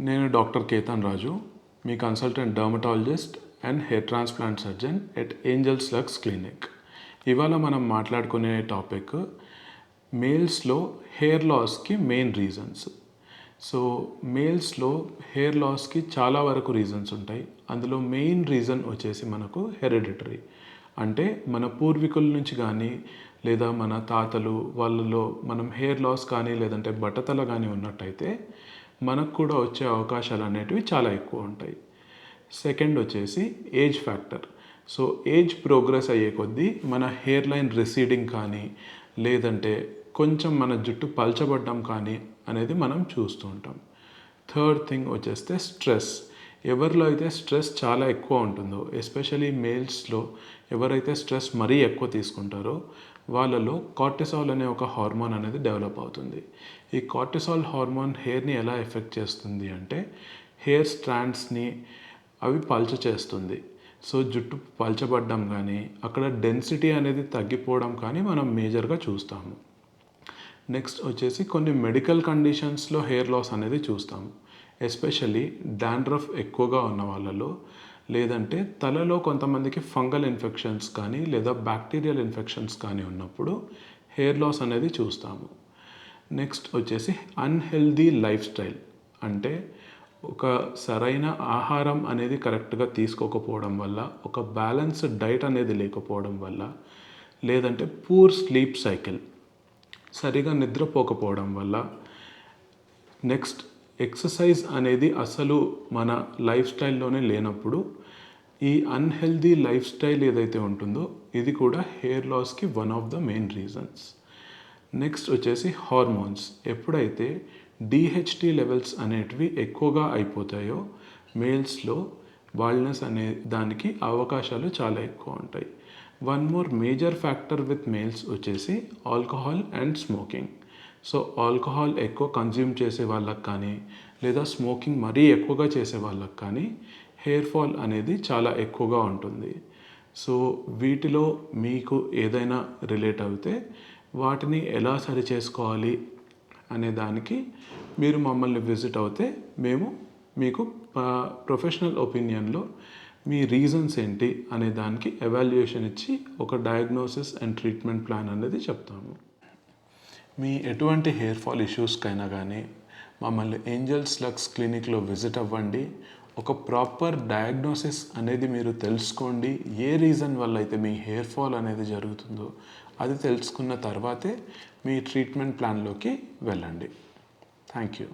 నేను డాక్టర్ కేతన్ రాజు, మీ consultant dermatologist and hair transplant surgeon at Angels Lux clinic. ఇవాళ మనం మాట్లాడుకునే టాపిక్ మేల్స్లో హెయిర్ లాస్కి మెయిన్ రీజన్స్. సో మేల్స్లో హెయిర్ లాస్కి చాలా వరకు రీజన్స్ ఉంటాయి. అందులో మెయిన్ రీజన్ వచ్చేసి మనకు హెరిడిటరీ, అంటే మన పూర్వీకుల నుంచి కానీ లేదా మన తాతలు వాళ్ళలో మనం హెయిర్ లాస్ కానీ లేదంటే బట్టతల కానీ ఉన్నట్టయితే మనకు కూడా వచ్చే అవకాశాలు అనేటివి చాలా ఎక్కువ ఉంటాయి. సెకండ్ వచ్చేసి age factor. So age progress అయ్యే కొద్దీ మన హెయిర్ లైన్ రిసీడింగ్ కానీ లేదంటే కొంచెం మన జుట్టు పల్చబడ్డం కానీ అనేది మనం చూస్తూ ఉంటాం. థర్డ్ థింగ్ వచ్చేస్తే స్ట్రెస్. ఎవరిలో అయితే స్ట్రెస్ చాలా ఎక్కువ ఉంటుందో, ఎస్పెషలీ మేల్స్లో ఎవరైతే స్ట్రెస్ మరీ ఎక్కువ తీసుకుంటారో వాళ్ళలో కార్టిసాల్ అనే ఒక హార్మోన్ అనేది డెవలప్ అవుతుంది. ఈ కార్టిసాల్ హార్మోన్ హెయిర్ని ఎలా ఎఫెక్ట్ చేస్తుంది అంటే హెయిర్ స్ట్రాండ్స్ని అవి పల్చ చేస్తుంది. సో జుట్టు పల్చబడ్డం కానీ అక్కడ డెన్సిటీ అనేది తగ్గిపోవడం కానీ మనం మేజర్గా చూస్తాము. నెక్స్ట్ వచ్చేసి కొన్ని మెడికల్ కండిషన్స్లో హెయిర్ లాస్ అనేది చూస్తాము. ఎస్పెషల్లీ డాండ్రఫ్ ఎక్కువగా ఉన్న వాళ్ళలో, లేదంటే తలలో కొంతమందికి ఫంగల్ ఇన్ఫెక్షన్స్ కానీ లేదా బ్యాక్టీరియల్ ఇన్ఫెక్షన్స్ కానీ ఉన్నప్పుడు హెయిర్ లాస్ అనేది చూస్తాము. నెక్స్ట్ వచ్చేసి అన్హెల్దీ లైఫ్ స్టైల్, అంటే ఒక సరైన ఆహారం అనేది కరెక్ట్గా తీసుకోకపోవడం వల్ల, ఒక బ్యాలెన్స్డ్ డైట్ అనేది లేకపోవడం వల్ల, లేదంటే పూర్ స్లీప్ సైకిల్, సరిగా నిద్రపోకపోవడం వల్ల, నెక్స్ట్ ఎక్సర్సైజ్ అనేది అసలు మన లైఫ్ స్టైల్లోనే లేనప్పుడు ఈ అన్హెల్దీ లైఫ్ స్టైల్ ఏదైతే ఉంటుందో ఇది కూడా హెయిర్ లాస్కి one of the main reasons. Next వచ్చేసి హార్మోన్స్. ఎప్పుడైతే డిహెచ్టి లెవెల్స్ అనేటివి ఎక్కువగా అయిపోతాయో మేల్స్లో బాల్నెస్ అనే దానికి అవకాశాలు చాలా ఎక్కువ ఉంటాయి. One more major factor with males వచ్చేసి alcohol and smoking. So alcohol ఎక్కువ కన్జ్యూమ్ చేసే వాళ్ళకి కానీ లేదా స్మోకింగ్ మరీ ఎక్కువగా చేసే వాళ్ళకి కానీ హెయిర్ ఫాల్ అనేది చాలా ఎక్కువగా ఉంటుంది. సో వీటిలో మీకు ఏదైనా రిలేట్ అవుతే వాటిని ఎలా సరి చేసుకోవాలి అనే దానికి మీరు మమ్మల్ని విజిట్ అవుతే మేము మీకు ప్రొఫెషనల్ ఒపీనియన్లో మీ రీజన్స్ ఏంటి అనే దానికి ఎవాల్యుయేషన్ ఇచ్చి ఒక డయాగ్నోసిస్ అండ్ ట్రీట్మెంట్ ప్లాన్ అనేది చెప్తాము. మీ ఎటువంటి హెయిర్ ఫాల్ ఇష్యూస్కైనా కానీ మమ్మల్ని ఏంజల్స్ లక్స్ క్లినిక్లో విజిట్ అవ్వండి. ఒక ప్రాపర్ డయాగ్నోసిస్ అనేది మీరు తెలుసుకోండి. ఏ రీజన్ వల్ల అయితే మీ హెయిర్ ఫాల్ అనేది జరుగుతుందో అది తెలుసుకున్న తర్వాతే మీ ట్రీట్మెంట్ ప్లాన్లోకి వెళ్ళండి. Thank you.